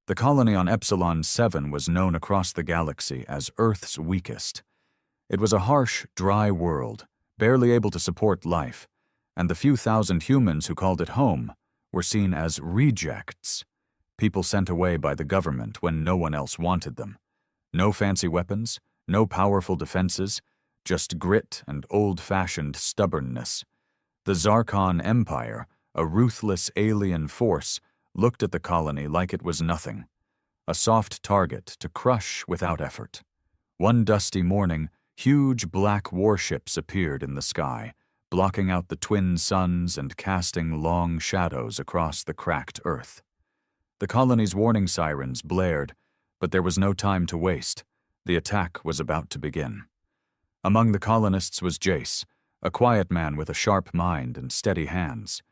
The colony on Epsilon 7 was known across the galaxy as Earth's weakest. It was a harsh, dry world, barely able to support life, and the few thousand humans who called it home were seen as rejects, people sent away by the government when no one else wanted them. No fancy weapons, no powerful defenses, just grit and old-fashioned stubbornness. The Zarkon Empire, a ruthless alien force, looked at the colony like it was nothing, a soft target to crush without effort. One dusty morning, huge black warships appeared in the sky, blocking out the twin suns and casting long shadows across the cracked Earth. The colony's warning sirens blared, but there was no time to waste. The attack was about to begin. Among the colonists was Jace, a quiet man with a sharp mind and steady hands.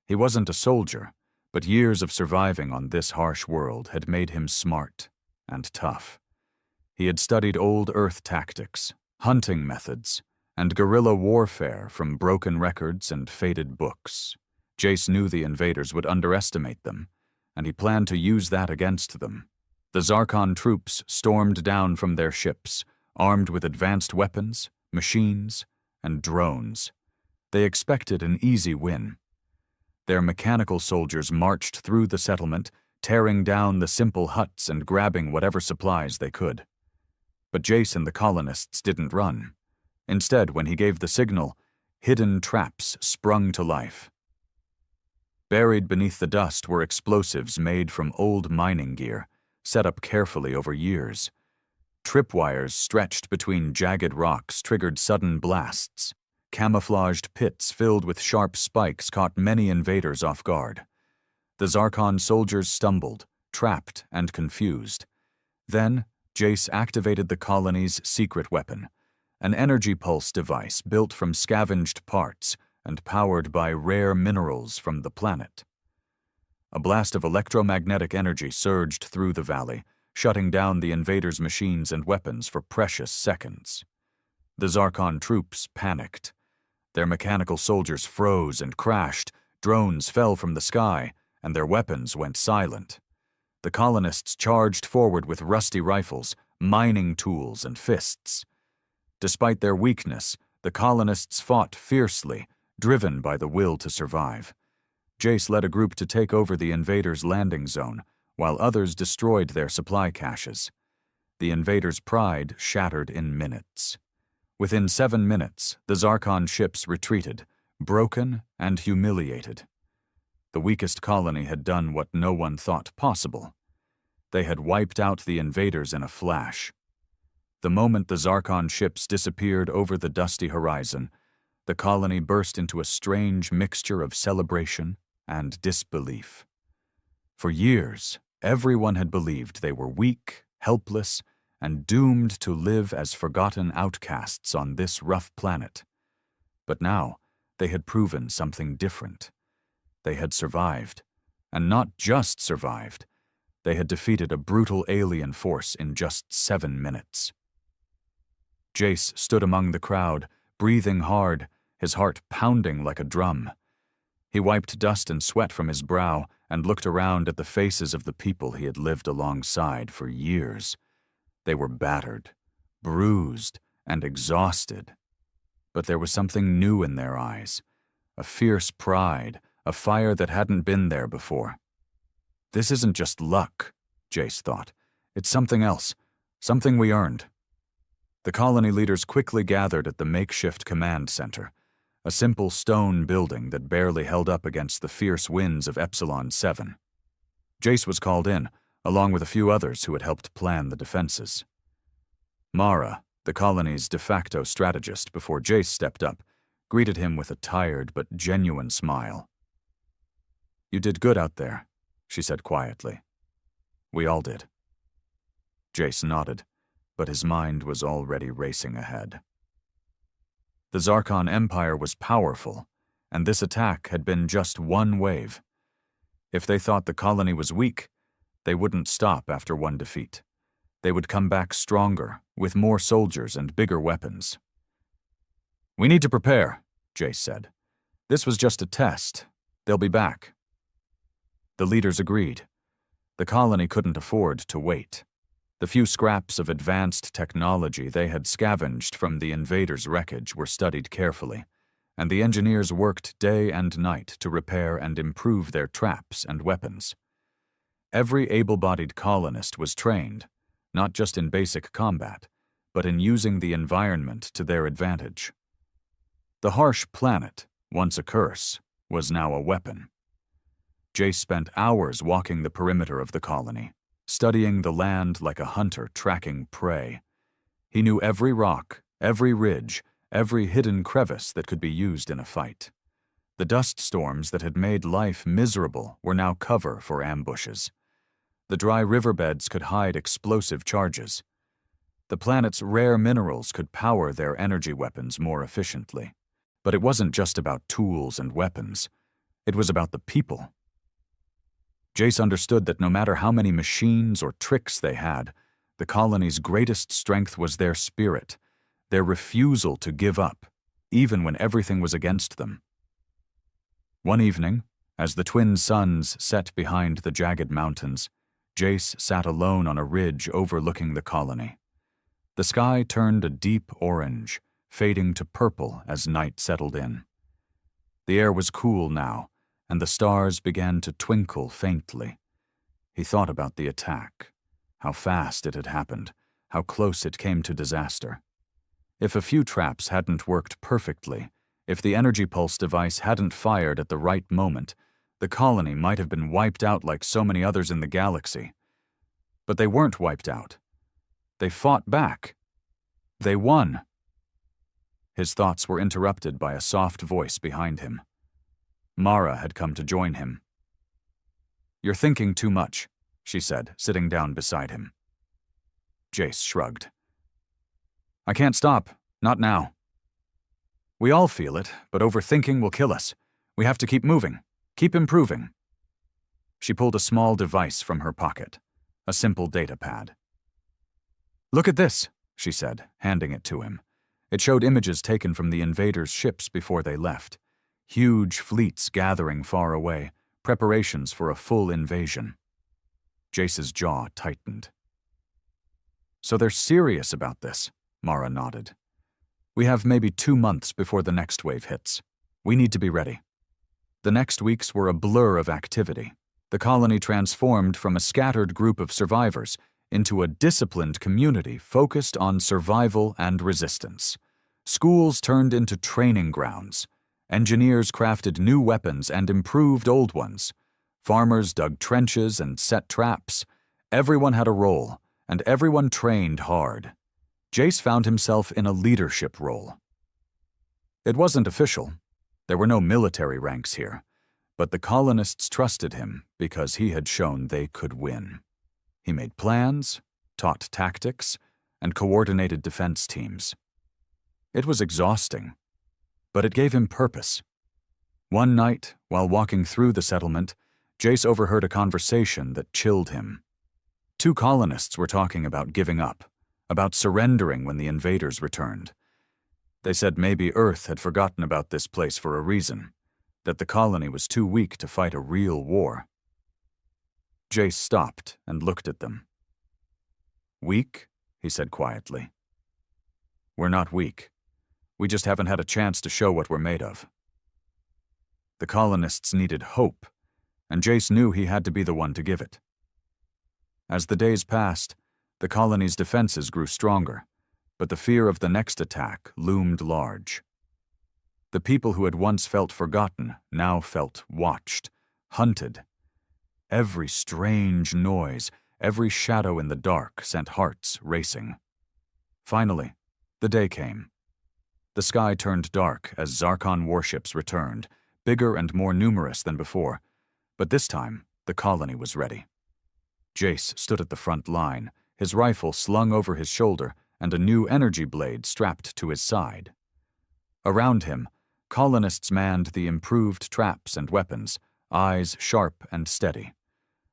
He wasn't a soldier, but years of surviving on this harsh world had made him smart and tough. He had studied old Earth tactics, hunting methods, and guerrilla warfare from broken records and faded books. Jace knew the invaders would underestimate them, and he planned to use that against them. The Zarkon troops stormed down from their ships, armed with advanced weapons, machines, and drones. They expected an easy win. Their mechanical soldiers marched through the settlement, tearing down the simple huts and grabbing whatever supplies they could. But Jace and the colonists didn't run. Instead, when he gave the signal, hidden traps sprung to life. Buried beneath the dust were explosives made from old mining gear, set up carefully over years. Tripwires stretched between jagged rocks triggered sudden blasts. Camouflaged pits filled with sharp spikes caught many invaders off guard. The Zarkon soldiers stumbled, trapped and confused. Then, Jace activated the colony's secret weapon, an energy pulse device built from scavenged parts and powered by rare minerals from the planet. A blast of electromagnetic energy surged through the valley, shutting down the invaders' machines and weapons for precious seconds. The Zarkon troops panicked. Their mechanical soldiers froze and crashed, drones fell from the sky, and their weapons went silent. The colonists charged forward with rusty rifles, mining tools, and fists. Despite their weakness, the colonists fought fiercely, driven by the will to survive. Jace led a group to take over the invaders' landing zone, while others destroyed their supply caches. The invaders' pride shattered in minutes. Within 7 minutes, the Zarkon ships retreated, broken and humiliated. The weakest colony had done what no one thought possible. They had wiped out the invaders in a flash. The moment the Zarkon ships disappeared over the dusty horizon, the colony burst into a strange mixture of celebration and disbelief. For years, everyone had believed they were weak, helpless, and doomed to live as forgotten outcasts on this rough planet. But now, they had proven something different. They had survived, and not just survived. They had defeated a brutal alien force in just 7 minutes. Jace stood among the crowd, breathing hard, his heart pounding like a drum. He wiped dust and sweat from his brow and looked around at the faces of the people he had lived alongside for years. They were battered, bruised, and exhausted. But there was something new in their eyes, a fierce pride, a fire that hadn't been there before. This isn't just luck, Jace thought. It's something else, something we earned. The colony leaders quickly gathered at the makeshift command center, a simple stone building that barely held up against the fierce winds of Epsilon 7. Jace was called in, along with a few others who had helped plan the defenses. Mara, the colony's de facto strategist before Jace stepped up, greeted him with a tired but genuine smile. "You did good out there," she said quietly. "We all did." Jace nodded, but his mind was already racing ahead. The Zarkon Empire was powerful, and this attack had been just one wave. If they thought the colony was weak, they wouldn't stop after one defeat. They would come back stronger, with more soldiers and bigger weapons. "We need to prepare," Jace said. "This was just a test. They'll be back." The leaders agreed. The colony couldn't afford to wait. The few scraps of advanced technology they had scavenged from the invaders' wreckage were studied carefully, and the engineers worked day and night to repair and improve their traps and weapons. Every able-bodied colonist was trained, not just in basic combat, but in using the environment to their advantage. The harsh planet, once a curse, was now a weapon. Jace spent hours walking the perimeter of the colony, studying the land like a hunter tracking prey. He knew every rock, every ridge, every hidden crevice that could be used in a fight. The dust storms that had made life miserable were now cover for ambushes. The dry riverbeds could hide explosive charges. The planet's rare minerals could power their energy weapons more efficiently. But it wasn't just about tools and weapons. It was about the people. Jace understood that no matter how many machines or tricks they had, the colony's greatest strength was their spirit, their refusal to give up, even when everything was against them. One evening, as the twin suns set behind the jagged mountains, Jace sat alone on a ridge overlooking the colony. The sky turned a deep orange, fading to purple as night settled in. The air was cool now, and the stars began to twinkle faintly. He thought about the attack, how fast it had happened, how close it came to disaster. If a few traps hadn't worked perfectly, if the energy pulse device hadn't fired at the right moment, the colony might have been wiped out like so many others in the galaxy. But they weren't wiped out. They fought back. They won. His thoughts were interrupted by a soft voice behind him. Mara had come to join him. "You're thinking too much," she said, sitting down beside him. Jace shrugged. "I can't stop. Not now. We all feel it, but overthinking will kill us. We have to keep moving. Keep improving." She pulled a small device from her pocket, a simple data pad. "Look at this," she said, handing it to him. It showed images taken from the invaders' ships before they left. Huge fleets gathering far away, preparations for a full invasion. Jace's jaw tightened. "So they're serious about this," Mara nodded. "We have maybe 2 months before the next wave hits. We need to be ready." The next weeks were a blur of activity. The colony transformed from a scattered group of survivors into a disciplined community focused on survival and resistance. Schools turned into training grounds. Engineers crafted new weapons and improved old ones. Farmers dug trenches and set traps. Everyone had a role, and everyone trained hard. Jace found himself in a leadership role. It wasn't official. There were no military ranks here, but the colonists trusted him because he had shown they could win. He made plans, taught tactics, and coordinated defense teams. It was exhausting, but it gave him purpose. One night, while walking through the settlement, Jace overheard a conversation that chilled him. 2 colonists were talking about giving up, about surrendering when the invaders returned. They said maybe Earth had forgotten about this place for a reason, that the colony was too weak to fight a real war. Jace stopped and looked at them. "Weak?" he said quietly. "We're not weak. We just haven't had a chance to show what we're made of." The colonists needed hope, and Jace knew he had to be the one to give it. As the days passed, the colony's defenses grew stronger, but the fear of the next attack loomed large. The people who had once felt forgotten now felt watched, hunted. Every strange noise, every shadow in the dark sent hearts racing. Finally, the day came. The sky turned dark as Zarkon warships returned, bigger and more numerous than before, but this time the colony was ready. Jace stood at the front line, his rifle slung over his shoulder and a new energy blade strapped to his side. Around him, colonists manned the improved traps and weapons, eyes sharp and steady.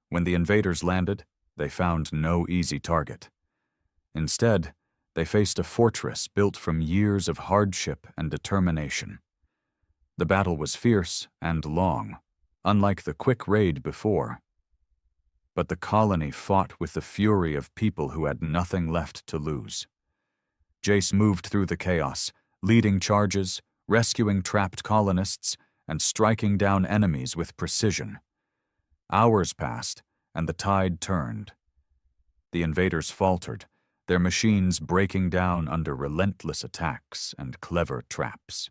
When the invaders landed, they found no easy target. Instead, they faced a fortress built from years of hardship and determination. The battle was fierce and long, unlike the quick raid before. But the colony fought with the fury of people who had nothing left to lose. Jace moved through the chaos, leading charges, rescuing trapped colonists, and striking down enemies with precision. Hours passed, and the tide turned. The invaders faltered, their machines breaking down under relentless attacks and clever traps.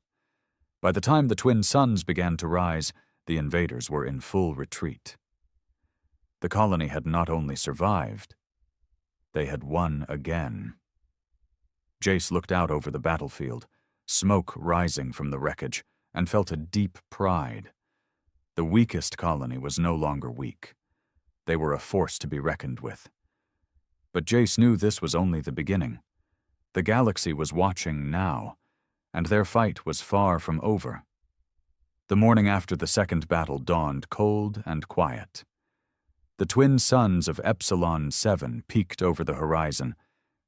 By the time the twin suns began to rise, the invaders were in full retreat. The colony had not only survived, they had won again. Jace looked out over the battlefield, smoke rising from the wreckage, and felt a deep pride. The weakest colony was no longer weak. They were a force to be reckoned with. But Jace knew this was only the beginning. The galaxy was watching now, and their fight was far from over. The morning after the second battle dawned cold and quiet. The twin suns of Epsilon 7 peeked over the horizon,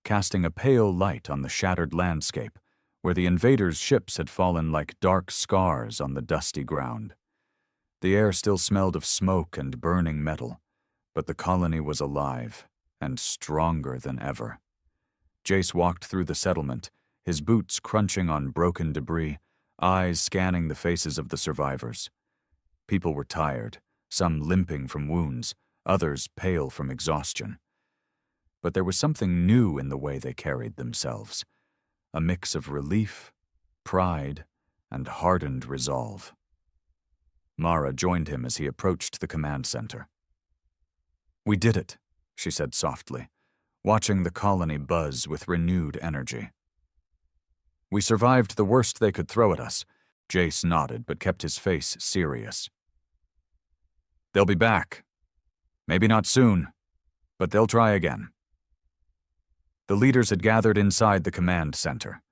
casting a pale light on the shattered landscape, where the invaders' ships had fallen like dark scars on the dusty ground. The air still smelled of smoke and burning metal, but the colony was alive and stronger than ever. Jace walked through the settlement, his boots crunching on broken debris, eyes scanning the faces of the survivors. People were tired, some limping from wounds, others pale from exhaustion. But there was something new in the way they carried themselves, a mix of relief, pride, and hardened resolve. Mara joined him as he approached the command center. "We did it," she said softly, watching the colony buzz with renewed energy. "We survived the worst they could throw at us." Jace nodded but kept his face serious. "They'll be back. Maybe not soon, but they'll try again." The leaders had gathered inside the command center.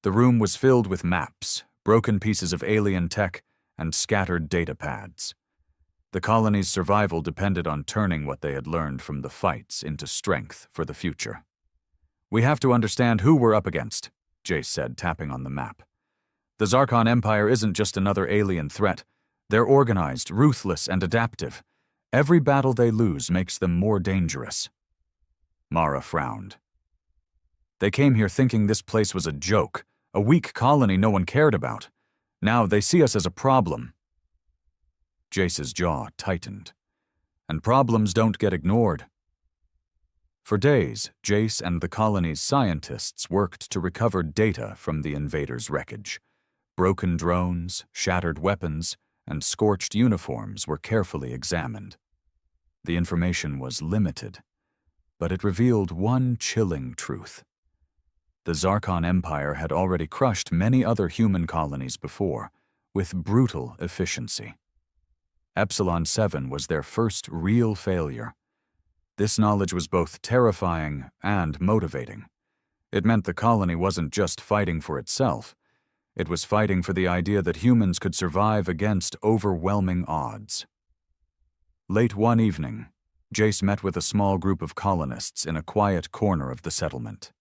The room was filled with maps, broken pieces of alien tech, and scattered data pads. The colony's survival depended on turning what they had learned from the fights into strength for the future. "We have to understand who we're up against," Jace said, tapping on the map. "The Zarkon Empire isn't just another alien threat. They're organized, ruthless, and adaptive. Every battle they lose makes them more dangerous." Mara frowned. "They came here thinking this place was a joke, a weak colony no one cared about. Now they see us as a problem." Jace's jaw tightened. And problems don't get ignored. For days, Jace and the colony's scientists worked to recover data from the invaders' wreckage. Broken drones, shattered weapons, and scorched uniforms were carefully examined. The information was limited, but it revealed one chilling truth. The Zarkon Empire had already crushed many other human colonies before, with brutal efficiency. Epsilon 7 was their first real failure. This knowledge was both terrifying and motivating. It meant the colony wasn't just fighting for itself. It was fighting for the idea that humans could survive against overwhelming odds. Late one evening, Jace met with a small group of colonists in a quiet corner of the settlement.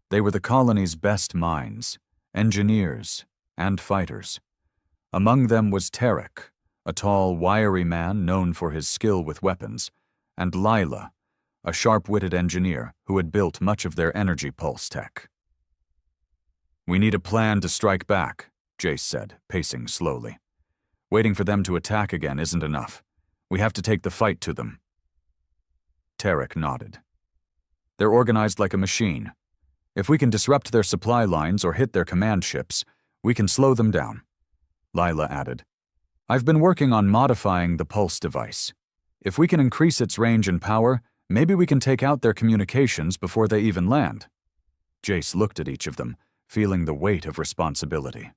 They were the colony's best minds, engineers, and fighters. Among them was Tarek, a tall, wiry man known for his skill with weapons, and Lila, a sharp-witted engineer who had built much of their energy pulse tech. "We need a plan to strike back," Jace said, pacing slowly. "Waiting for them to attack again isn't enough. We have to take the fight to them." Tarek nodded. "They're organized like a machine. If we can disrupt their supply lines or hit their command ships, we can slow them down." Lila added, "I've been working on modifying the pulse device. If we can increase its range and power, maybe we can take out their communications before they even land." Jace looked at each of them, feeling the weight of responsibility.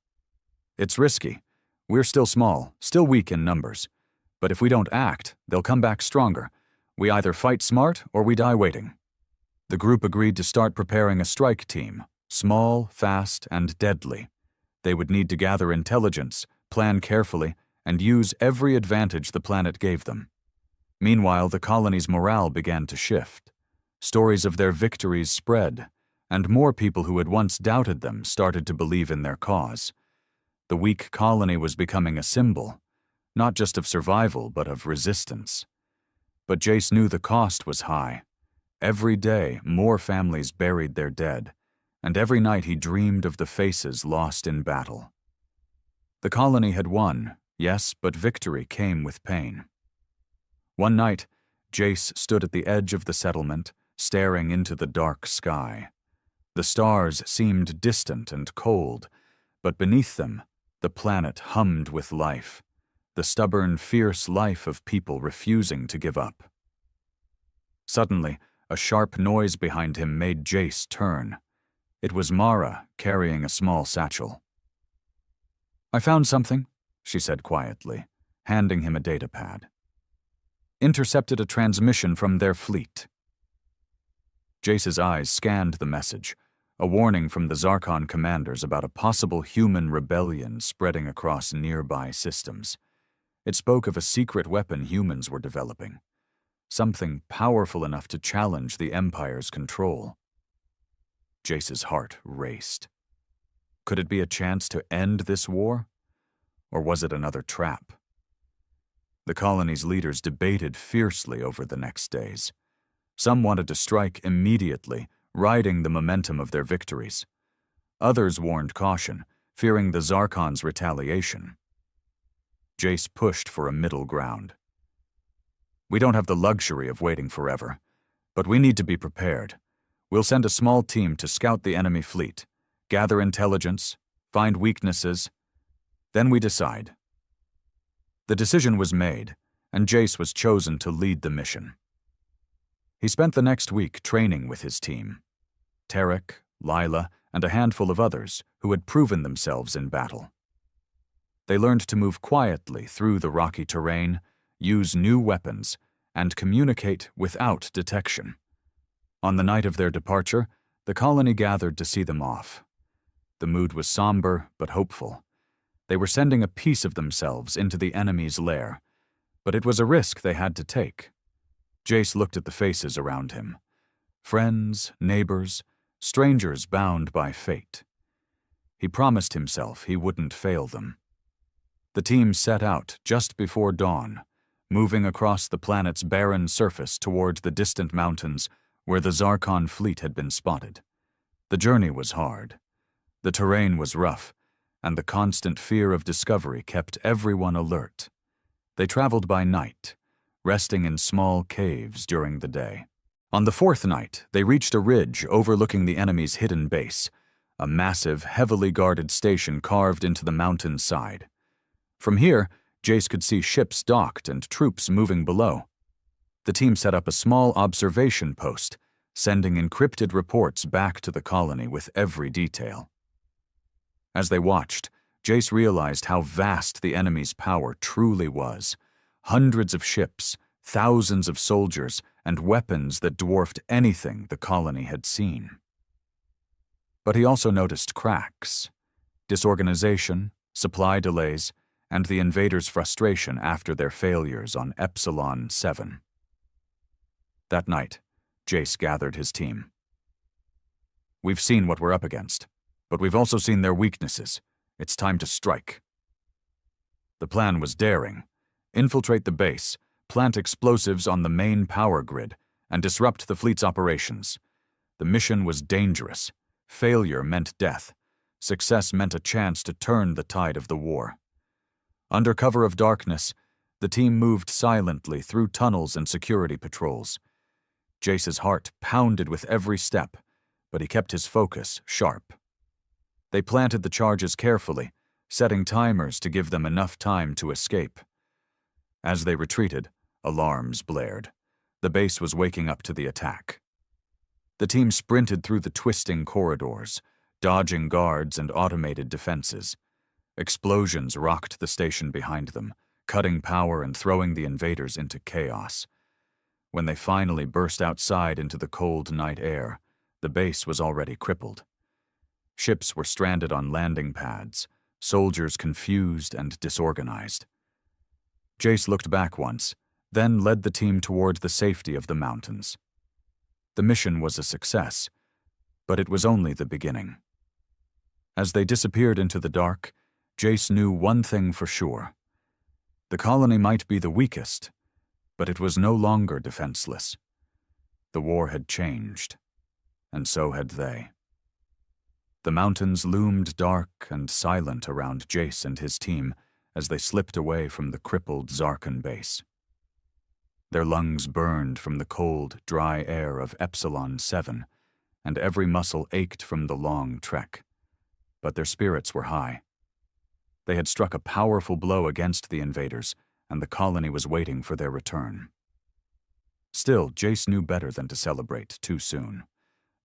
"It's risky. We're still small, still weak in numbers. But if we don't act, they'll come back stronger. We either fight smart or we die waiting." The group agreed to start preparing a strike team, small, fast, and deadly. They would need to gather intelligence, plan carefully, and use every advantage the planet gave them. Meanwhile, the colony's morale began to shift. Stories of their victories spread, and more people who had once doubted them started to believe in their cause. The weak colony was becoming a symbol, not just of survival, but of resistance. But Jace knew the cost was high. Every day, more families buried their dead, and every night he dreamed of the faces lost in battle. The colony had won, yes, but victory came with pain. One night, Jace stood at the edge of the settlement, staring into the dark sky. The stars seemed distant and cold, but beneath them, the planet hummed with life, the stubborn, fierce life of people refusing to give up. Suddenly, a sharp noise behind him made Jace turn. It was Mara, carrying a small satchel. "I found something," she said quietly, handing him a datapad. "Intercepted a transmission from their fleet." Jace's eyes scanned the message, a warning from the Zarkon commanders about a possible human rebellion spreading across nearby systems. It spoke of a secret weapon humans were developing, something powerful enough to challenge the Empire's control. Jace's heart raced. Could it be a chance to end this war? Or was it another trap? The colony's leaders debated fiercely over the next days. Some wanted to strike immediately, riding the momentum of their victories. Others warned caution, fearing the Zarkon's retaliation. Jace pushed for a middle ground. "We don't have the luxury of waiting forever, but we need to be prepared. We'll send a small team to scout the enemy fleet, gather intelligence, find weaknesses. Then we decide." The decision was made, and Jace was chosen to lead the mission. He spent the next week training with his team. Tarek, Lila, and a handful of others who had proven themselves in battle. They learned to move quietly through the rocky terrain, use new weapons, and communicate without detection. On the night of their departure, the colony gathered to see them off. The mood was somber but hopeful. They were sending a piece of themselves into the enemy's lair, but it was a risk they had to take. Jace looked at the faces around him. Friends, neighbors, strangers bound by fate. He promised himself he wouldn't fail them. The team set out just before dawn, moving across the planet's barren surface toward the distant mountains where the Zarkon fleet had been spotted. The journey was hard. The terrain was rough, and the constant fear of discovery kept everyone alert. They traveled by night, resting in small caves during the day. On the fourth night, they reached a ridge overlooking the enemy's hidden base, a massive, heavily guarded station carved into the mountain's side. From here, Jace could see ships docked and troops moving below. The team set up a small observation post, sending encrypted reports back to the colony with every detail. As they watched, Jace realized how vast the enemy's power truly was. Hundreds of ships, thousands of soldiers, and weapons that dwarfed anything the colony had seen. But he also noticed cracks, disorganization, supply delays, and the invaders' frustration after their failures on Epsilon 7. That night, Jace gathered his team. "We've seen what we're up against, but we've also seen their weaknesses. It's time to strike." The plan was daring. Infiltrate the base, plant explosives on the main power grid, and disrupt the fleet's operations. The mission was dangerous. Failure meant death. Success meant a chance to turn the tide of the war. Under cover of darkness, the team moved silently through tunnels and security patrols. Jace's heart pounded with every step, but he kept his focus sharp. They planted the charges carefully, setting timers to give them enough time to escape. As they retreated, alarms blared. The base was waking up to the attack. The team sprinted through the twisting corridors, dodging guards and automated defenses. Explosions rocked the station behind them, cutting power and throwing the invaders into chaos. When they finally burst outside into the cold night air, the base was already crippled. Ships were stranded on landing pads, soldiers confused and disorganized. Jace looked back once, then led the team toward the safety of the mountains. The mission was a success, but it was only the beginning. As they disappeared into the dark, Jace knew one thing for sure. The colony might be the weakest, but it was no longer defenseless. The war had changed, and so had they. The mountains loomed dark and silent around Jace and his team as they slipped away from the crippled Zarkan base. Their lungs burned from the cold, dry air of Epsilon 7, and every muscle ached from the long trek. But their spirits were high. They had struck a powerful blow against the invaders, and the colony was waiting for their return. Still, Jace knew better than to celebrate too soon.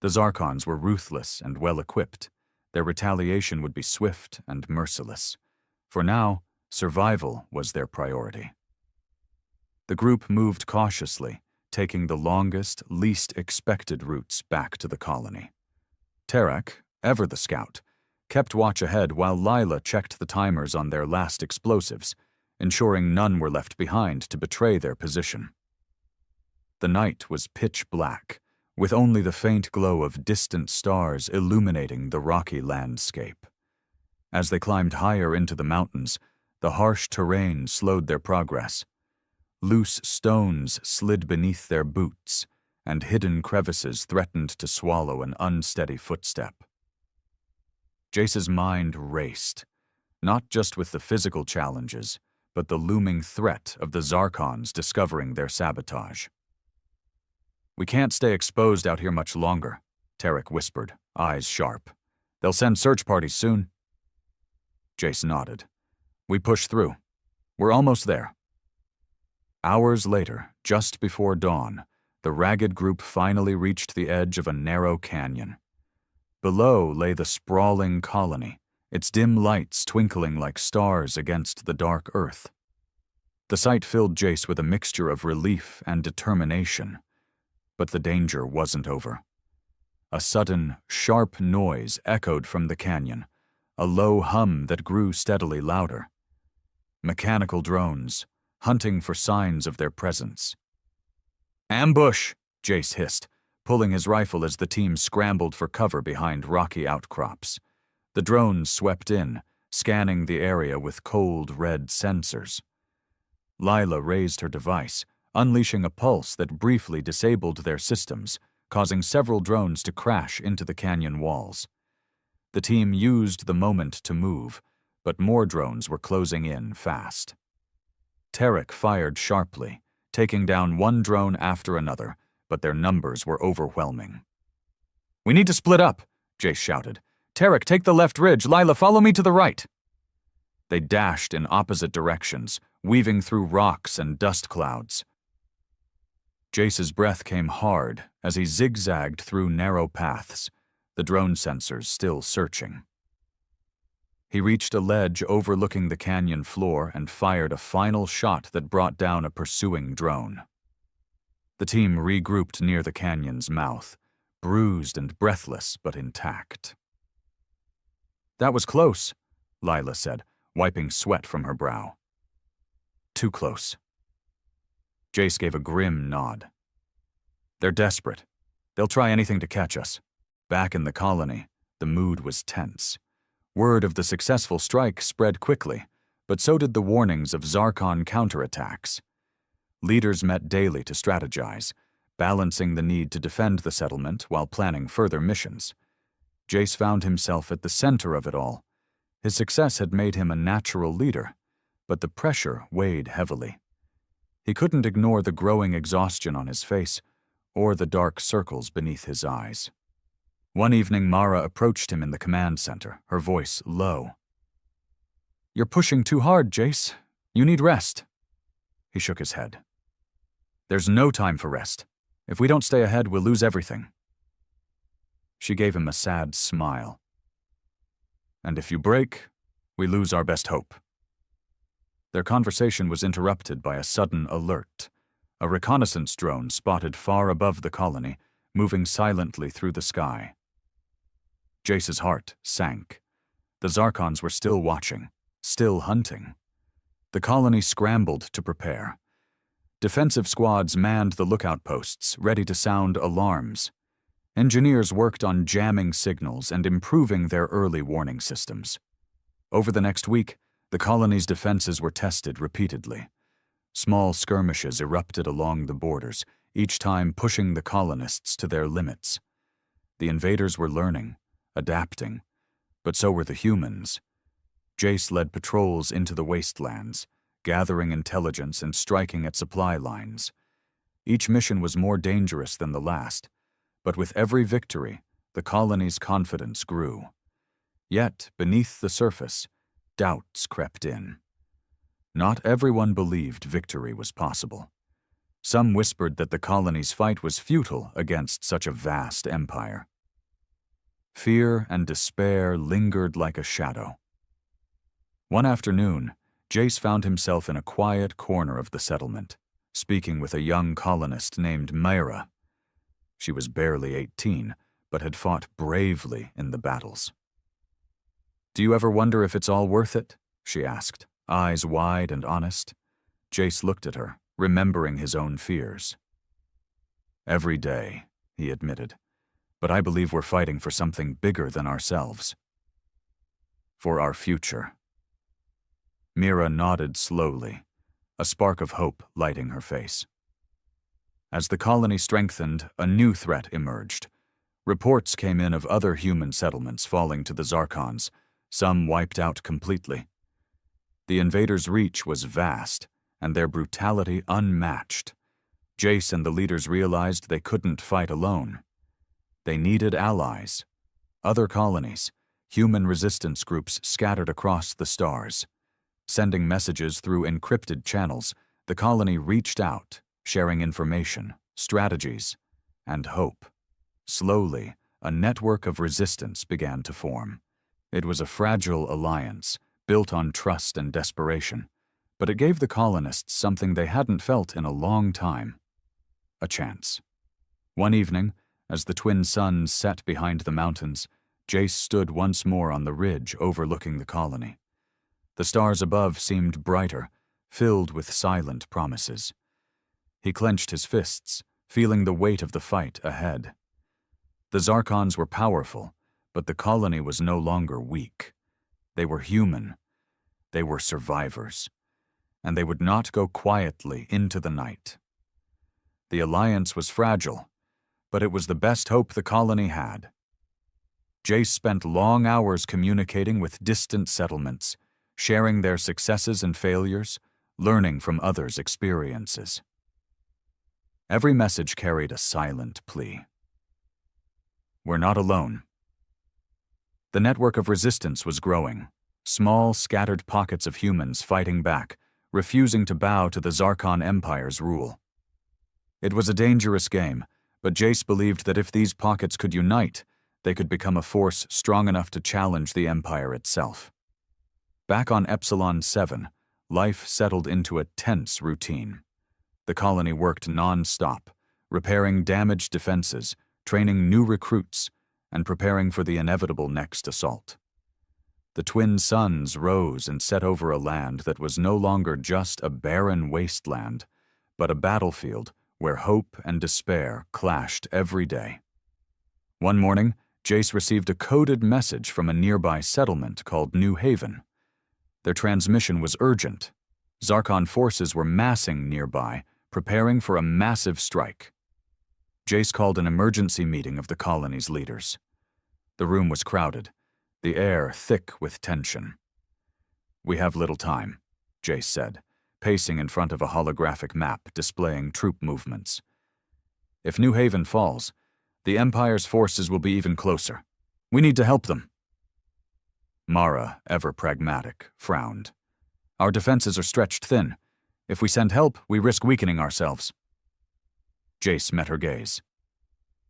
The Zarkons were ruthless and well-equipped. Their retaliation would be swift and merciless. For now, survival was their priority. The group moved cautiously, taking the longest, least expected routes back to the colony. Terek, ever the scout, kept watch ahead while Lila checked the timers on their last explosives, ensuring none were left behind to betray their position. The night was pitch black, with only the faint glow of distant stars illuminating the rocky landscape. As they climbed higher into the mountains, the harsh terrain slowed their progress. Loose stones slid beneath their boots, and hidden crevices threatened to swallow an unsteady footstep. Jace's mind raced, not just with the physical challenges, but the looming threat of the Zarkons discovering their sabotage. "We can't stay exposed out here much longer," Terek whispered, eyes sharp. "They'll send search parties soon." Jace nodded. "We push through. We're almost there." Hours later, just before dawn, the ragged group finally reached the edge of a narrow canyon. Below lay the sprawling colony, its dim lights twinkling like stars against the dark earth. The sight filled Jace with a mixture of relief and determination. But the danger wasn't over. A sudden, sharp noise echoed from the canyon, a low hum that grew steadily louder. Mechanical drones, hunting for signs of their presence. "Ambush!" Jace hissed, pulling his rifle as the team scrambled for cover behind rocky outcrops. The drones swept in, scanning the area with cold red sensors. Lila raised her device, unleashing a pulse that briefly disabled their systems, causing several drones to crash into the canyon walls. The team used the moment to move, but more drones were closing in fast. Terek fired sharply, taking down one drone after another, but their numbers were overwhelming. "We need to split up," Jace shouted. "Terek, take the left ridge. Lila, follow me to the right." They dashed in opposite directions, weaving through rocks and dust clouds. Jace's breath came hard as he zigzagged through narrow paths, the drone sensors still searching. He reached a ledge overlooking the canyon floor and fired a final shot that brought down a pursuing drone. The team regrouped near the canyon's mouth, bruised and breathless but intact. "That was close," Lila said, wiping sweat from her brow. "Too close." Jace gave a grim nod. "They're desperate. They'll try anything to catch us." Back in the colony, the mood was tense. Word of the successful strike spread quickly, but so did the warnings of Zarkon counterattacks. Leaders met daily to strategize, balancing the need to defend the settlement while planning further missions. Jace found himself at the center of it all. His success had made him a natural leader, but the pressure weighed heavily. He couldn't ignore the growing exhaustion on his face or the dark circles beneath his eyes. One evening, Mara approached him in the command center, her voice low. "You're pushing too hard, Jace. You need rest." He shook his head. "There's no time for rest. If we don't stay ahead, we'll lose everything." She gave him a sad smile. "And if you break, we lose our best hope." Their conversation was interrupted by a sudden alert. A reconnaissance drone spotted far above the colony, moving silently through the sky. Jace's heart sank. The Zarkons were still watching, still hunting. The colony scrambled to prepare. Defensive squads manned the lookout posts, ready to sound alarms. Engineers worked on jamming signals and improving their early warning systems. Over the next week, the colony's defenses were tested repeatedly. Small skirmishes erupted along the borders, each time pushing the colonists to their limits. The invaders were learning, adapting, but so were the humans. Jace led patrols into the wastelands, gathering intelligence and striking at supply lines. Each mission was more dangerous than the last, but with every victory, the colony's confidence grew. Yet, beneath the surface, doubts crept in. Not everyone believed victory was possible. Some whispered that the colony's fight was futile against such a vast empire. Fear and despair lingered like a shadow. One afternoon, Jace found himself in a quiet corner of the settlement, speaking with a young colonist named Myra. She was barely 18, but had fought bravely in the battles. "Do you ever wonder if it's all worth it?" she asked, eyes wide and honest. Jace looked at her, remembering his own fears. "Every day," he admitted, "but I believe we're fighting for something bigger than ourselves. For our future." Mira nodded slowly, a spark of hope lighting her face. As the colony strengthened, a new threat emerged. Reports came in of other human settlements falling to the Zarkons, some wiped out completely. The invaders' reach was vast, and their brutality unmatched. Jace and the leaders realized they couldn't fight alone. They needed allies. Other colonies, human resistance groups scattered across the stars. Sending messages through encrypted channels, the colony reached out, sharing information, strategies, and hope. Slowly, a network of resistance began to form. It was a fragile alliance, built on trust and desperation, but it gave the colonists something they hadn't felt in a long time: a chance. One evening, as the twin suns set behind the mountains, Jace stood once more on the ridge overlooking the colony. The stars above seemed brighter, filled with silent promises. He clenched his fists, feeling the weight of the fight ahead. The Zarkons were powerful, but the colony was no longer weak. They were human. They were survivors. And they would not go quietly into the night. The alliance was fragile, but it was the best hope the colony had. Jace spent long hours communicating with distant settlements, sharing their successes and failures, learning from others' experiences. Every message carried a silent plea. "We're not alone." The network of resistance was growing, small, scattered pockets of humans fighting back, refusing to bow to the Zarkon Empire's rule. It was a dangerous game, but Jace believed that if these pockets could unite, they could become a force strong enough to challenge the Empire itself. Back on Epsilon 7, life settled into a tense routine. The colony worked non-stop, repairing damaged defenses, training new recruits, and preparing for the inevitable next assault. The twin suns rose and set over a land that was no longer just a barren wasteland, but a battlefield where hope and despair clashed every day. One morning, Jace received a coded message from a nearby settlement called New Haven. Their transmission was urgent. Zarkon forces were massing nearby, preparing for a massive strike. Jace called an emergency meeting of the colony's leaders. The room was crowded, the air thick with tension. "We have little time," Jace said, pacing in front of a holographic map displaying troop movements. "If New Haven falls, the Empire's forces will be even closer. We need to help them." Mara, ever pragmatic, frowned. "Our defenses are stretched thin. If we send help, we risk weakening ourselves." Jace met her gaze.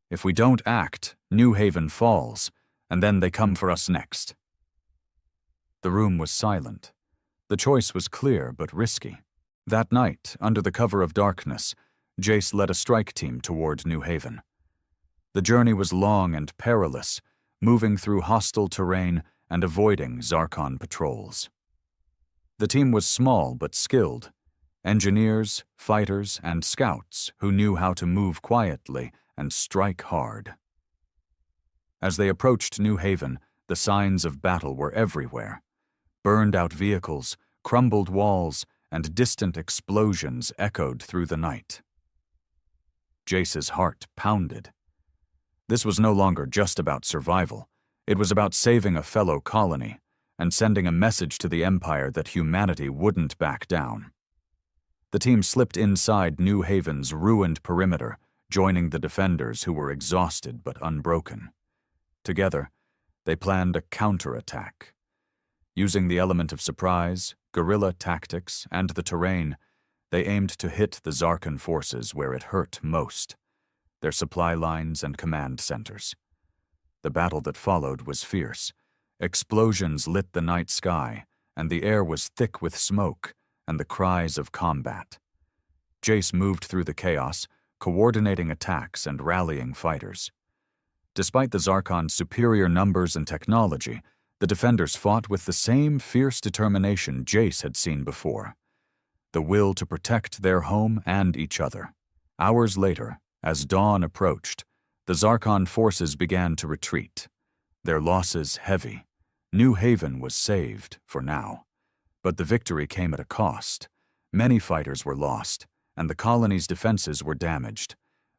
"If we don't act, New Haven falls, and then they come for us next." The room was silent. The choice was clear but risky. That night, under the cover of darkness, Jace led a strike team toward New Haven. The journey was long and perilous, moving through hostile terrain and avoiding Zarkon patrols. The team was small but skilled. Engineers, fighters, and scouts who knew how to move quietly and strike hard. As they approached New Haven, the signs of battle were everywhere. Burned-out vehicles, crumbled walls, and distant explosions echoed through the night. Jace's heart pounded. This was no longer just about survival. It was about saving a fellow colony and sending a message to the Empire that humanity wouldn't back down. The team slipped inside New Haven's ruined perimeter, joining the defenders who were exhausted but unbroken. Together, they planned a counterattack. Using the element of surprise, guerrilla tactics, and the terrain, they aimed to hit the Zarkan forces where it hurt most, their supply lines and command centers. The battle that followed was fierce. Explosions lit the night sky, and the air was thick with smoke and the cries of combat. Jace moved through the chaos, coordinating attacks and rallying fighters. Despite the Zarkon's superior numbers and technology, the defenders fought with the same fierce determination Jace had seen before. The will to protect their home and each other. Hours later, as dawn approached, the Zarkon forces began to retreat, their losses heavy. New Haven was saved, for now. But the victory came at a cost. Many fighters were lost, and the colony's defenses were damaged.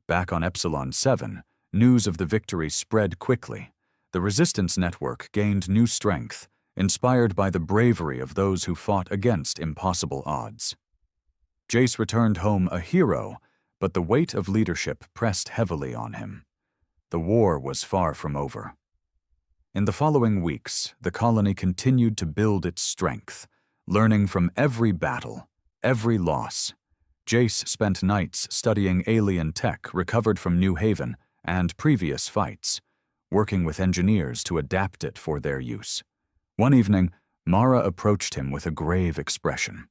Back on Epsilon 7, news of the victory spread quickly. The resistance network gained new strength, inspired by the bravery of those who fought against impossible odds. Jace returned home a hero, but the weight of leadership pressed heavily on him. The war was far from over. In the following weeks, the colony continued to build its strength, learning from every battle, every loss. Jace spent nights studying alien tech recovered from New Haven and previous fights, working with engineers to adapt it for their use. One evening, Mara approached him with a grave expression.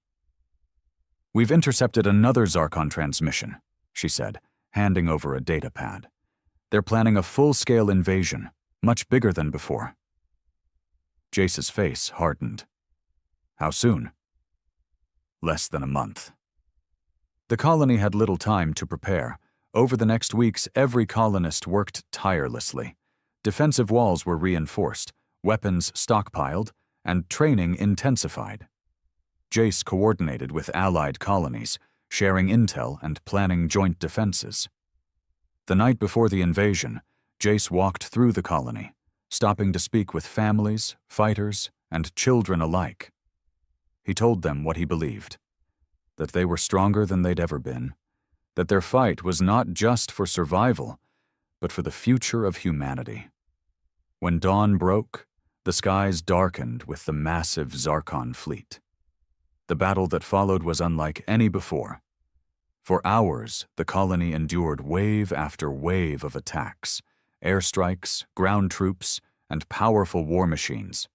"We've intercepted another Zarkon transmission," she said, handing over a data pad. "They're planning a full-scale invasion, much bigger than before." Jace's face hardened. "How soon?" "Less than a month." The colony had little time to prepare. Over the next weeks, every colonist worked tirelessly. Defensive walls were reinforced, weapons stockpiled, and training intensified. Jace coordinated with allied colonies, sharing intel and planning joint defenses. The night before the invasion, Jace walked through the colony, stopping to speak with families, fighters, and children alike. He told them what he believed, that they were stronger than they'd ever been, that their fight was not just for survival, but for the future of humanity. When dawn broke, the skies darkened with the massive Zarkon fleet. The battle that followed was unlike any before. For hours, the colony endured wave after wave of attacks, airstrikes, ground troops, and powerful war machines.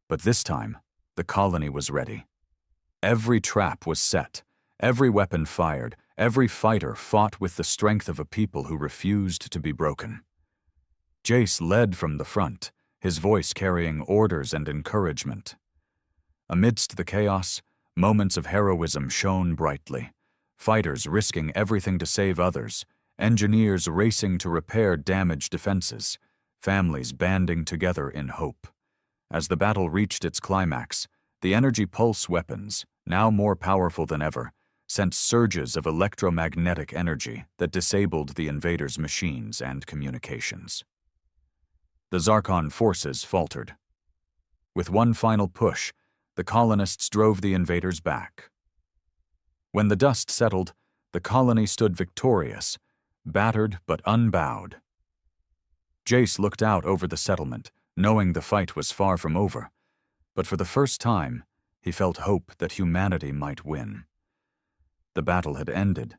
But this time, the colony was ready. Every trap was set, every weapon fired, every fighter fought with the strength of a people who refused to be broken. Jace led from the front, his voice carrying orders and encouragement. Amidst the chaos, moments of heroism shone brightly. Fighters risking everything to save others, engineers racing to repair damaged defenses, families banding together in hope. As the battle reached its climax, the energy pulse weapons, now more powerful than ever, sent surges of electromagnetic energy that disabled the invaders' machines and communications. The Zarkon forces faltered. With one final push, the colonists drove the invaders back. When the dust settled, the colony stood victorious, battered but unbowed. Jace looked out over the settlement, knowing the fight was far from over, but for the first time, he felt hope that humanity might win. The battle had ended,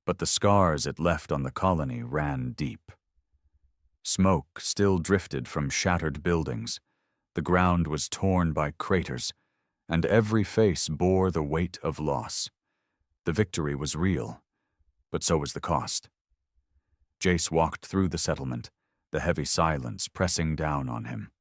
but the scars it left on the colony ran deep. Smoke still drifted from shattered buildings, the ground was torn by craters, and every face bore the weight of loss. The victory was real, but so was the cost. Jace walked through the settlement, the heavy silence pressing down on him.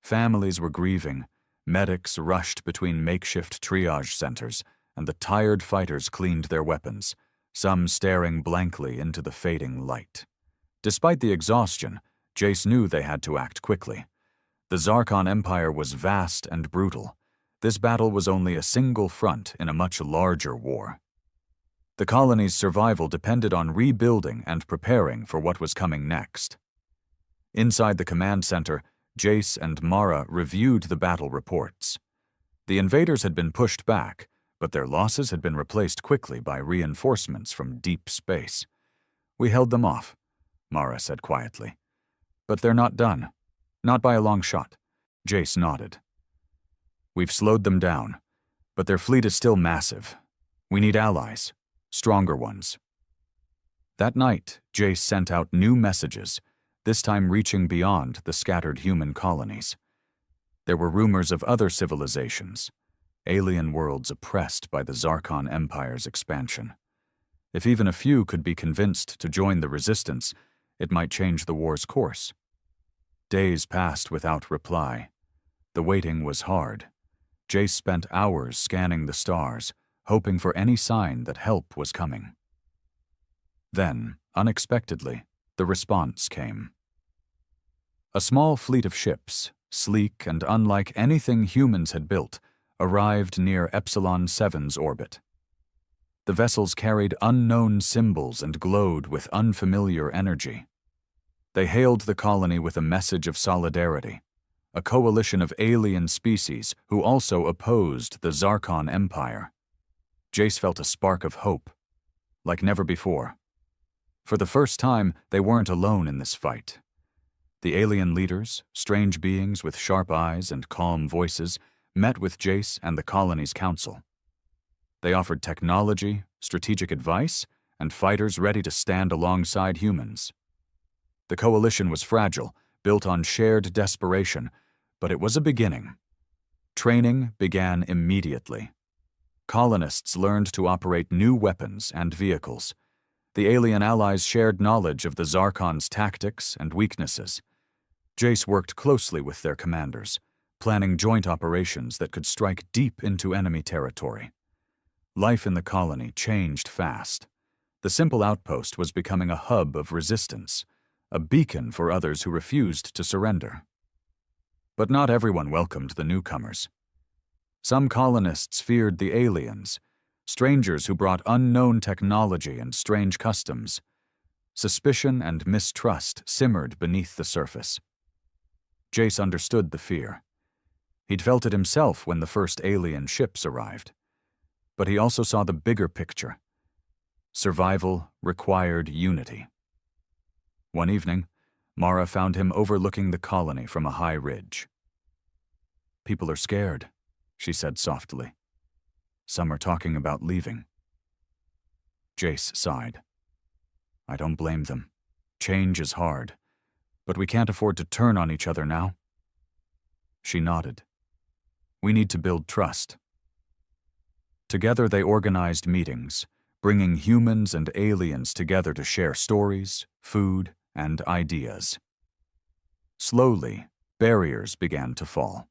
Families were grieving, medics rushed between makeshift triage centers, and the tired fighters cleaned their weapons, some staring blankly into the fading light. Despite the exhaustion, Jace knew they had to act quickly. The Zarkon Empire was vast and brutal. This battle was only a single front in a much larger war. The colony's survival depended on rebuilding and preparing for what was coming next. Inside the command center, Jace and Mara reviewed the battle reports. The invaders had been pushed back, but their losses had been replaced quickly by reinforcements from deep space. "We held them off," Mara said quietly. "But they're not done. Not by a long shot." Jace nodded. "We've slowed them down, but their fleet is still massive. We need allies, stronger ones." That night, Jace sent out new messages, this time reaching beyond the scattered human colonies. There were rumors of other civilizations, alien worlds oppressed by the Zarkon Empire's expansion. If even a few could be convinced to join the resistance, it might change the war's course. Days passed without reply. The waiting was hard. Jace spent hours scanning the stars, hoping for any sign that help was coming. Then, unexpectedly, the response came. A small fleet of ships, sleek and unlike anything humans had built, arrived near Epsilon 7's orbit. The vessels carried unknown symbols and glowed with unfamiliar energy. They hailed the colony with a message of solidarity, a coalition of alien species who also opposed the Zarkon Empire. Jace felt a spark of hope, like never before. For the first time, they weren't alone in this fight. The alien leaders, strange beings with sharp eyes and calm voices, met with Jace and the colony's council. They offered technology, strategic advice, and fighters ready to stand alongside humans. The coalition was fragile, built on shared desperation, but it was a beginning. Training began immediately. Colonists learned to operate new weapons and vehicles. The alien allies shared knowledge of the Zarkon's tactics and weaknesses. Jace worked closely with their commanders, planning joint operations that could strike deep into enemy territory. Life in the colony changed fast. The simple outpost was becoming a hub of resistance, a beacon for others who refused to surrender. But not everyone welcomed the newcomers. Some colonists feared the aliens, strangers who brought unknown technology and strange customs. Suspicion and mistrust simmered beneath the surface. Jace understood the fear. He'd felt it himself when the first alien ships arrived. But he also saw the bigger picture. Survival required unity. One evening, Mara found him overlooking the colony from a high ridge. "People are scared," she said softly. "Some are talking about leaving." Jace sighed. "I don't blame them. Change is hard, but we can't afford to turn on each other now." She nodded. "We need to build trust." Together they organized meetings, bringing humans and aliens together to share stories, food, and ideas. Slowly, barriers began to fall.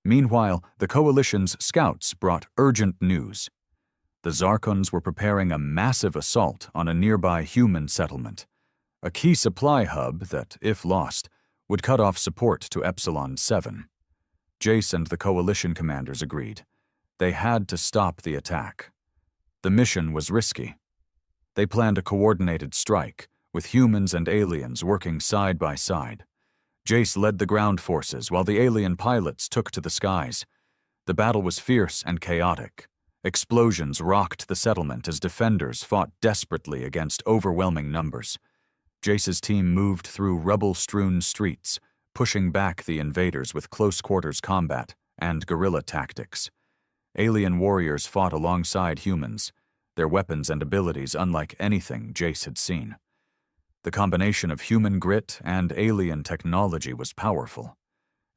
Meanwhile, the Coalition's scouts brought urgent news. The Zarkons were preparing a massive assault on a nearby human settlement, a key supply hub that, if lost, would cut off support to Epsilon 7. Jace and the Coalition commanders agreed. They had to stop the attack. The mission was risky. They planned a coordinated strike, with humans and aliens working side by side. Jace led the ground forces while the alien pilots took to the skies. The battle was fierce and chaotic. Explosions rocked the settlement as defenders fought desperately against overwhelming numbers. Jace's team moved through rubble-strewn streets, pushing back the invaders with close-quarters combat and guerrilla tactics. Alien warriors fought alongside humans, their weapons and abilities unlike anything Jace had seen. The combination of human grit and alien technology was powerful.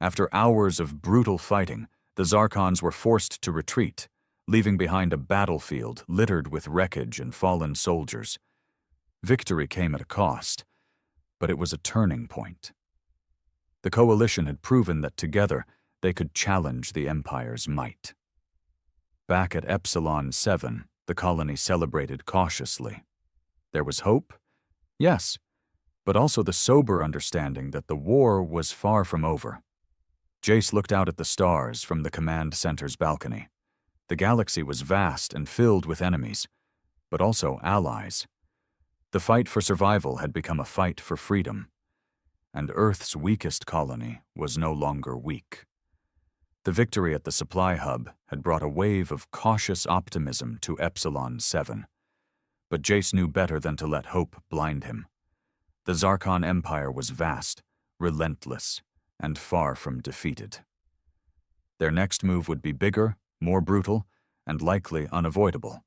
After hours of brutal fighting, the Zarkons were forced to retreat, leaving behind a battlefield littered with wreckage and fallen soldiers. Victory came at a cost, but it was a turning point. The Coalition had proven that together they could challenge the Empire's might. Back at Epsilon 7, the colony celebrated cautiously. There was hope, yes, but also the sober understanding that the war was far from over. Jace looked out at the stars from the command center's balcony. The galaxy was vast and filled with enemies, but also allies. The fight for survival had become a fight for freedom, and Earth's weakest colony was no longer weak. The victory at the supply hub had brought a wave of cautious optimism to Epsilon 7, but Jace knew better than to let hope blind him. The Zarkon Empire was vast, relentless, and far from defeated. Their next move would be bigger, more brutal, and likely unavoidable.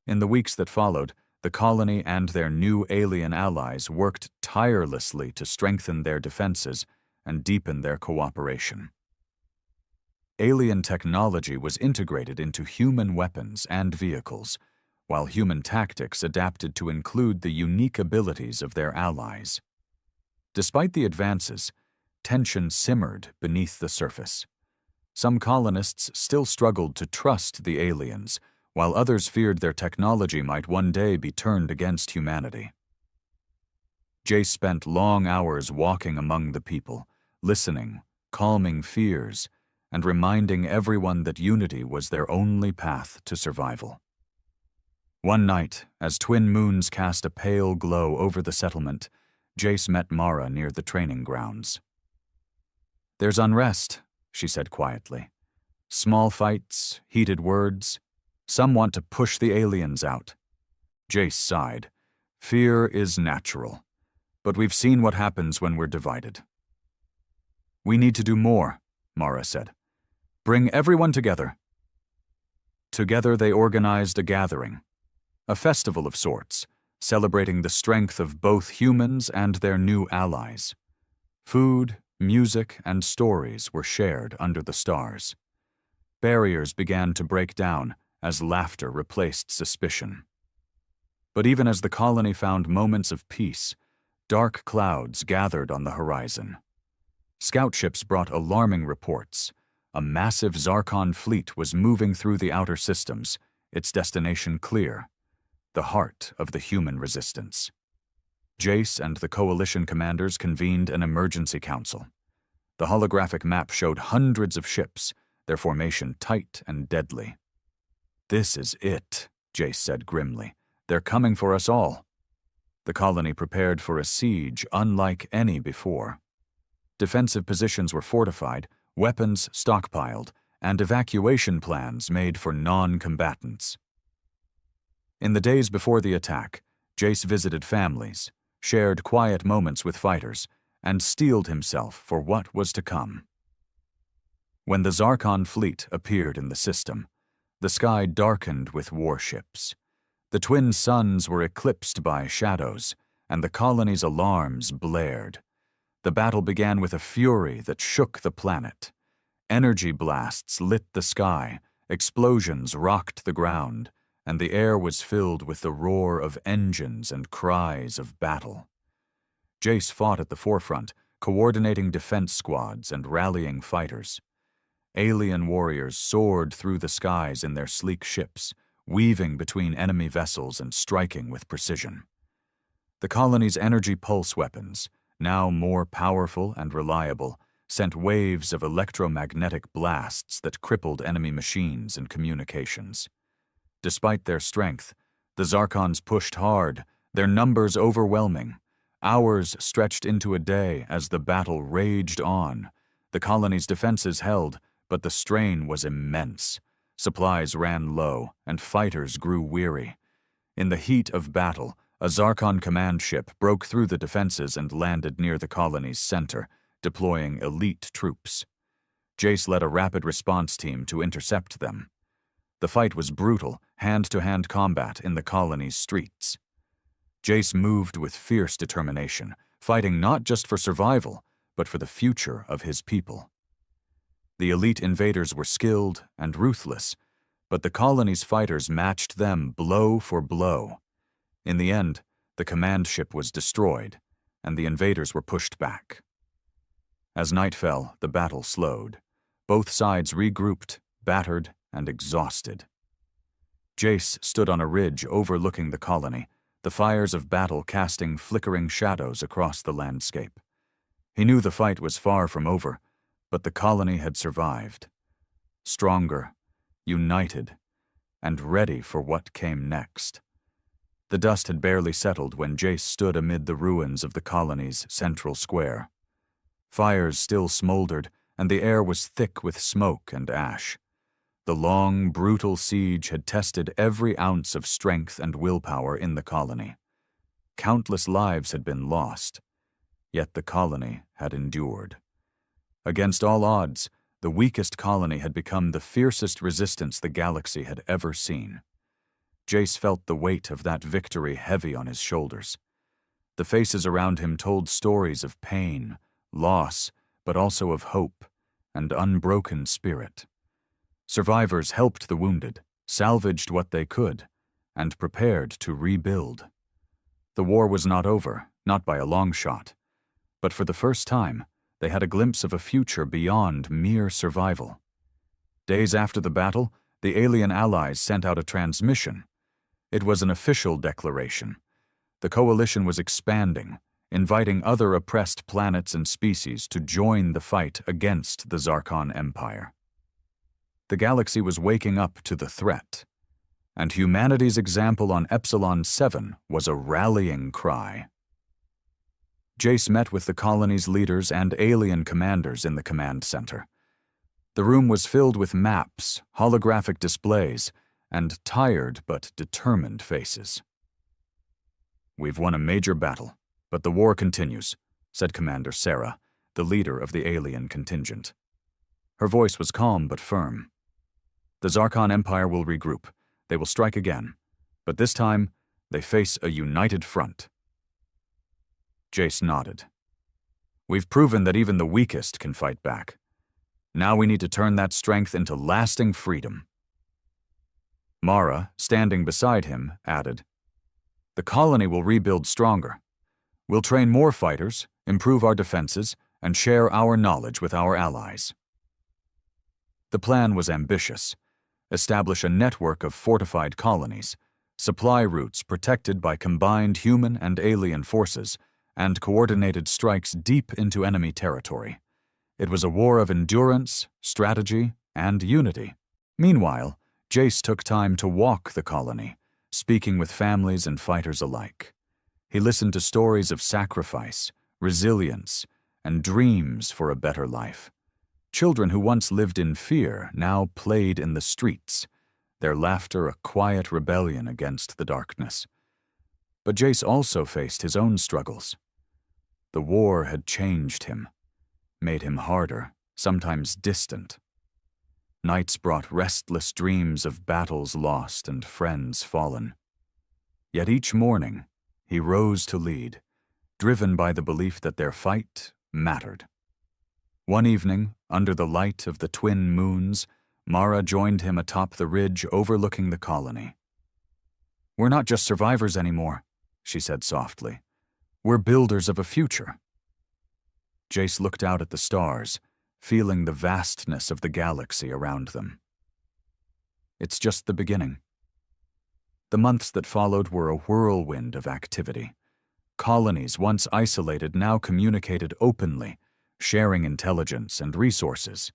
In the weeks that followed, the colony and their new alien allies worked tirelessly to strengthen their defenses and deepen their cooperation. Alien technology was integrated into human weapons and vehicles, while human tactics adapted to include the unique abilities of their allies. Despite the advances, tension simmered beneath the surface. Some colonists still struggled to trust the aliens, while others feared their technology might one day be turned against humanity. Jace spent long hours walking among the people, listening, calming fears, and reminding everyone that unity was their only path to survival. One night, as twin moons cast a pale glow over the settlement, Jace met Mara near the training grounds. "There's unrest," she said quietly. "Small fights, heated words. Some want to push the aliens out." Jace sighed. "Fear is natural, but we've seen what happens when we're divided." "We need to do more," Mara said. "Bring everyone together." Together they organized a gathering, a festival of sorts, celebrating the strength of both humans and their new allies. Food, music, and stories were shared under the stars. Barriers began to break down as laughter replaced suspicion. But even as the colony found moments of peace, dark clouds gathered on the horizon. Scout ships brought alarming reports. A massive Zarkon fleet was moving through the outer systems, its destination clear: the heart of the human resistance. Jace and the coalition commanders convened an emergency council. The holographic map showed hundreds of ships, their formation tight and deadly. "This is it," Jace said grimly. "They're coming for us all." The colony prepared for a siege unlike any before. Defensive positions were fortified, weapons stockpiled, and evacuation plans made for non-combatants. In the days before the attack, Jace visited families, shared quiet moments with fighters, and steeled himself for what was to come. When the Zarkon fleet appeared in the system, the sky darkened with warships. The twin suns were eclipsed by shadows, and the colony's alarms blared. The battle began with a fury that shook the planet. Energy blasts lit the sky, explosions rocked the ground, and the air was filled with the roar of engines and cries of battle. Jace fought at the forefront, coordinating defense squads and rallying fighters. Alien warriors soared through the skies in their sleek ships, weaving between enemy vessels and striking with precision. The colony's energy pulse weapons, now more powerful and reliable, sent waves of electromagnetic blasts that crippled enemy machines and communications. Despite their strength, the Zarkons pushed hard, their numbers overwhelming. Hours stretched into a day as the battle raged on. The colony's defenses held, but the strain was immense. Supplies ran low, and fighters grew weary. In the heat of battle, a Zarkon command ship broke through the defenses and landed near the colony's center, deploying elite troops. Jace led a rapid response team to intercept them. The fight was brutal, hand-to-hand combat in the colony's streets. Jace moved with fierce determination, fighting not just for survival, but for the future of his people. The elite invaders were skilled and ruthless, but the colony's fighters matched them blow for blow. In the end, the command ship was destroyed, and the invaders were pushed back. As night fell, the battle slowed. Both sides regrouped, battered, and exhausted. Jace stood on a ridge overlooking the colony, the fires of battle casting flickering shadows across the landscape. He knew the fight was far from over, But the colony had survived. Stronger, united, and ready for what came next. The dust had barely settled when Jace stood amid the ruins of the colony's central square. Fires still smoldered, and the air was thick with smoke and ash. The long, brutal siege had tested every ounce of strength and willpower in the colony. Countless lives had been lost, yet the colony had endured. Against all odds, the weakest colony had become the fiercest resistance the galaxy had ever seen. Jace felt the weight of that victory heavy on his shoulders. The faces around him told stories of pain, loss, but also of hope and unbroken spirit. Survivors helped the wounded, salvaged what they could, and prepared to rebuild. The war was not over, not by a long shot, but for the first time, they had a glimpse of a future beyond mere survival. Days after the battle, the alien allies sent out a transmission. It was an official declaration. The coalition was expanding, inviting other oppressed planets and species to join the fight against the Zarkon Empire. The galaxy was waking up to the threat, and humanity's example on Epsilon 7 was a rallying cry. Jace met with the colony's leaders and alien commanders in the command center. The room was filled with maps, holographic displays, and tired but determined faces. "We've won a major battle, but the war continues," said Commander Sarah, the leader of the alien contingent. Her voice was calm but firm. "The Zarkon Empire will regroup. They will strike again, but this time they face a united front." Jace nodded. "We've proven that even the weakest can fight back. Now we need to turn that strength into lasting freedom." Mara, standing beside him, added, "The colony will rebuild stronger. We'll train more fighters, improve our defenses, and share our knowledge with our allies." The plan was ambitious. Establish a network of fortified colonies, supply routes protected by combined human and alien forces, and coordinated strikes deep into enemy territory. It was a war of endurance, strategy, and unity. Meanwhile, Jace took time to walk the colony, speaking with families and fighters alike. He listened to stories of sacrifice, resilience, and dreams for a better life. Children who once lived in fear now played in the streets, their laughter a quiet rebellion against the darkness. But Jace also faced his own struggles. The war had changed him, made him harder, sometimes distant. Nights brought restless dreams of battles lost and friends fallen. Yet each morning, he rose to lead, driven by the belief that their fight mattered. One evening, under the light of the twin moons, Mara joined him atop the ridge overlooking the colony. "We're not just survivors anymore," she said softly. "We're builders of a future." Jace looked out at the stars, feeling the vastness of the galaxy around them. "It's just the beginning." The months that followed were a whirlwind of activity. Colonies, once isolated, now communicated openly, sharing intelligence and resources.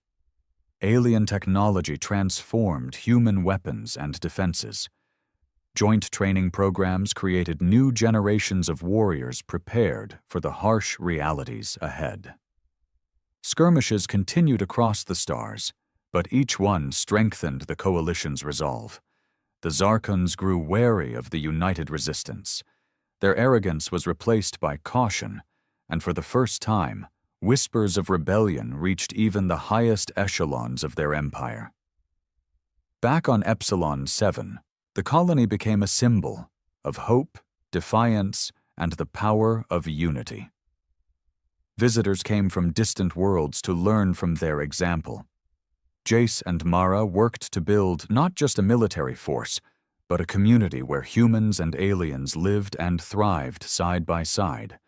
Alien technology transformed human weapons and defenses. Joint training programs created new generations of warriors prepared for the harsh realities ahead. Skirmishes continued across the stars, but each one strengthened the coalition's resolve. The Zarkons grew wary of the united resistance. Their arrogance was replaced by caution, and for the first time, whispers of rebellion reached even the highest echelons of their empire. Back on Epsilon 7, the colony became a symbol of hope, defiance, and the power of unity. Visitors came from distant worlds to learn from their example. Jace and Mara worked to build not just a military force, but a community where humans and aliens lived and thrived side by side.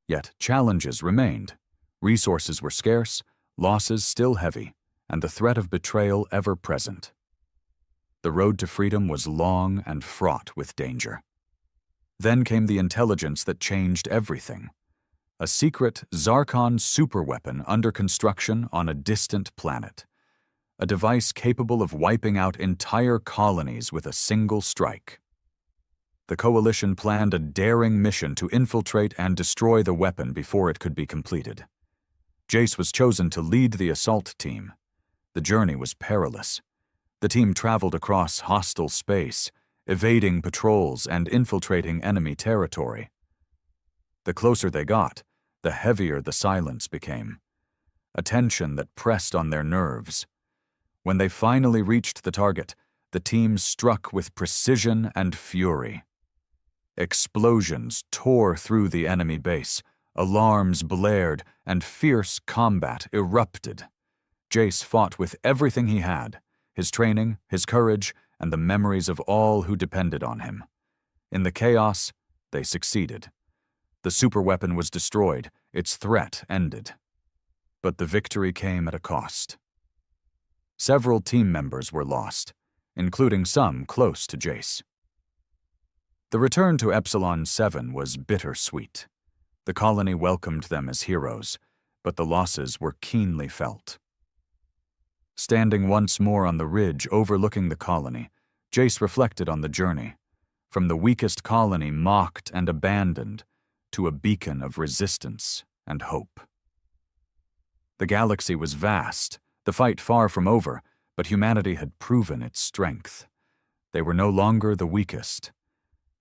Yet challenges remained. Resources were scarce, losses still heavy, and the threat of betrayal ever present. The road to freedom was long and fraught with danger. Then came the intelligence that changed everything. a secret Zarkon superweapon under construction on a distant planet. A device capable of wiping out entire colonies with a single strike. The Coalition planned a daring mission to infiltrate and destroy the weapon before it could be completed. Jace was chosen to lead the assault team. The journey was perilous. The team traveled across hostile space, evading patrols and infiltrating enemy territory. The closer they got, the heavier the silence became, a tension that pressed on their nerves. When they finally reached the target, the team struck with precision and fury. Explosions tore through the enemy base, alarms blared, and fierce combat erupted. Jace fought with everything he had, his training, his courage, and the memories of all who depended on him. In the chaos, they succeeded. The superweapon was destroyed, its threat ended. But the victory came at a cost. Several team members were lost, including some close to Jace. The return to Epsilon 7 was bittersweet. The colony welcomed them as heroes, but the losses were keenly felt. Standing once more on the ridge overlooking the colony, Jace reflected on the journey, from the weakest colony mocked and abandoned to a beacon of resistance and hope. The galaxy was vast, the fight far from over, but humanity had proven its strength. They were no longer the weakest.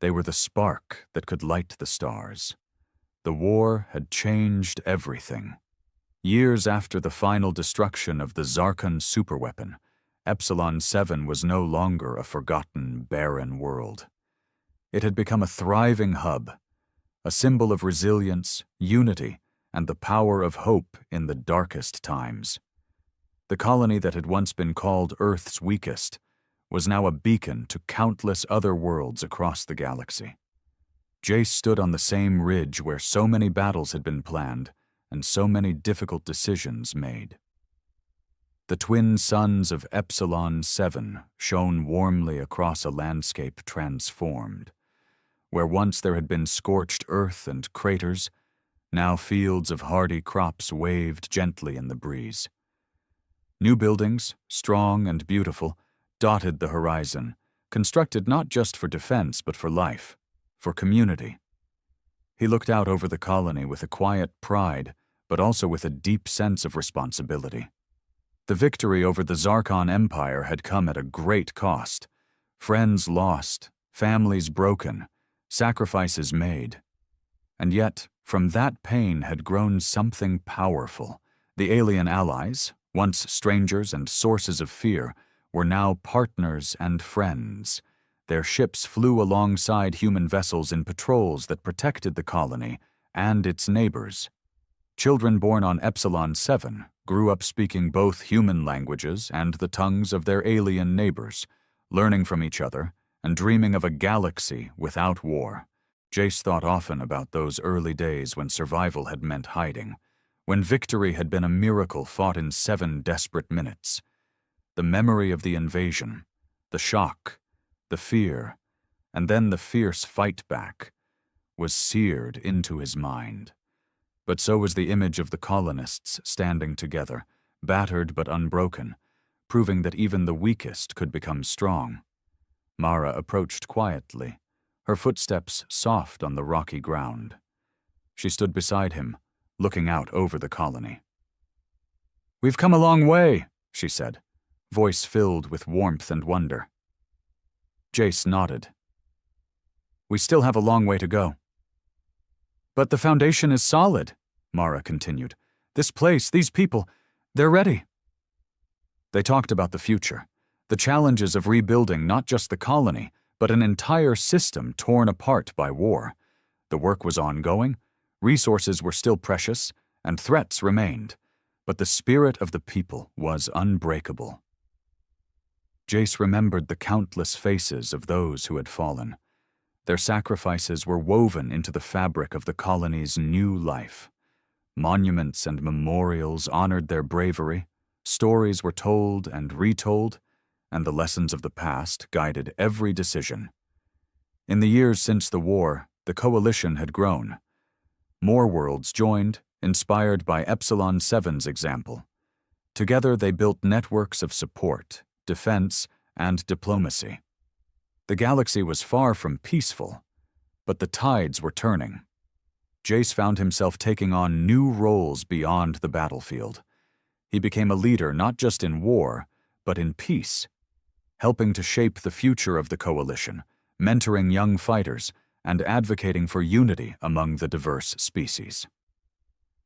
They were the spark that could light the stars. The war had changed everything. Years after the final destruction of the Zarkon superweapon, Epsilon 7 was no longer a forgotten, barren world. It had become a thriving hub, a symbol of resilience, unity, and the power of hope in the darkest times. The colony that had once been called Earth's weakest was now a beacon to countless other worlds across the galaxy. Jace stood on the same ridge where so many battles had been planned and so many difficult decisions made. The twin suns of Epsilon 7 shone warmly across a landscape transformed. Where once there had been scorched earth and craters, now fields of hardy crops waved gently in the breeze. New buildings, strong and beautiful, dotted the horizon, constructed not just for defense but for life, for community. He looked out over the colony with a quiet pride, but also with a deep sense of responsibility. The victory over the Zarkon Empire had come at a great cost. Friends lost, families broken, sacrifices made. And yet, from that pain had grown something powerful. The alien allies, once strangers and sources of fear, were now partners and friends. Their ships flew alongside human vessels in patrols that protected the colony and its neighbors. Children born on Epsilon 7 grew up speaking both human languages and the tongues of their alien neighbors, learning from each other and dreaming of a galaxy without war. Jace thought often about those early days when survival had meant hiding, when victory had been a miracle fought in 7 desperate minutes. The memory of the invasion, the shock, the fear, and then the fierce fight back, was seared into his mind. But so was the image of the colonists standing together, battered but unbroken, proving that even the weakest could become strong. Mara approached quietly, her footsteps soft on the rocky ground. She stood beside him, looking out over the colony. "We've come a long way," she said, voice filled with warmth and wonder. Jace nodded. "We still have a long way to go." "But the foundation is solid," Mara continued. "This place, these people, they're ready." They talked about the future, the challenges of rebuilding not just the colony, but an entire system torn apart by war. The work was ongoing, resources were still precious, and threats remained, but the spirit of the people was unbreakable. Jace remembered the countless faces of those who had fallen. Their sacrifices were woven into the fabric of the colony's new life. Monuments and memorials honored their bravery, stories were told and retold, and the lessons of the past guided every decision. In the years since the war, the Coalition had grown. More worlds joined, inspired by Epsilon 7's example. Together they built networks of support, defense, and diplomacy. The galaxy was far from peaceful, but the tides were turning. Jace found himself taking on new roles beyond the battlefield. He became a leader not just in war, but in peace, helping to shape the future of the coalition, mentoring young fighters, and advocating for unity among the diverse species.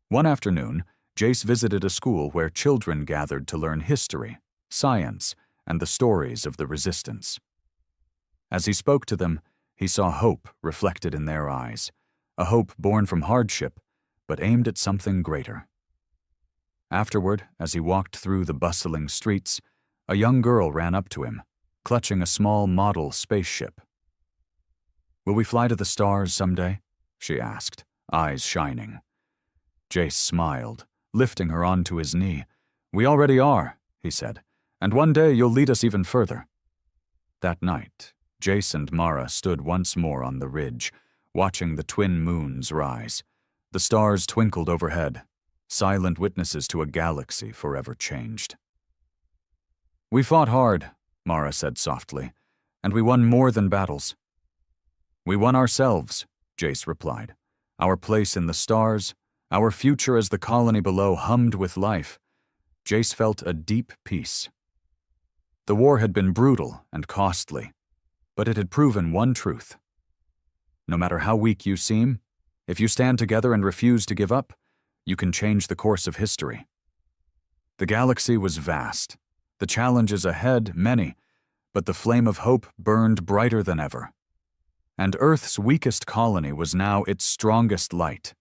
One afternoon, Jace visited a school where children gathered to learn history, science, and the stories of the Resistance. As he spoke to them, he saw hope reflected in their eyes, a hope born from hardship, but aimed at something greater. Afterward, as he walked through the bustling streets, a young girl ran up to him, clutching a small model spaceship. "Will we fly to the stars someday?" she asked, eyes shining. Jace smiled, lifting her onto his knee. "We already are," he said, "and one day you'll lead us even further." That night, Jace and Mara stood once more on the ridge, watching the twin moons rise. The stars twinkled overhead, silent witnesses to a galaxy forever changed. "We fought hard," Mara said softly, "and we won more than battles." "We won ourselves," Jace replied. "Our place in the stars, our future as the colony below hummed with life." Jace felt a deep peace. The war had been brutal and costly, but it had proven one truth. No matter how weak you seem, if you stand together and refuse to give up, you can change the course of history. The galaxy was vast, the challenges ahead many, but the flame of hope burned brighter than ever. And Earth's weakest colony was now its strongest light,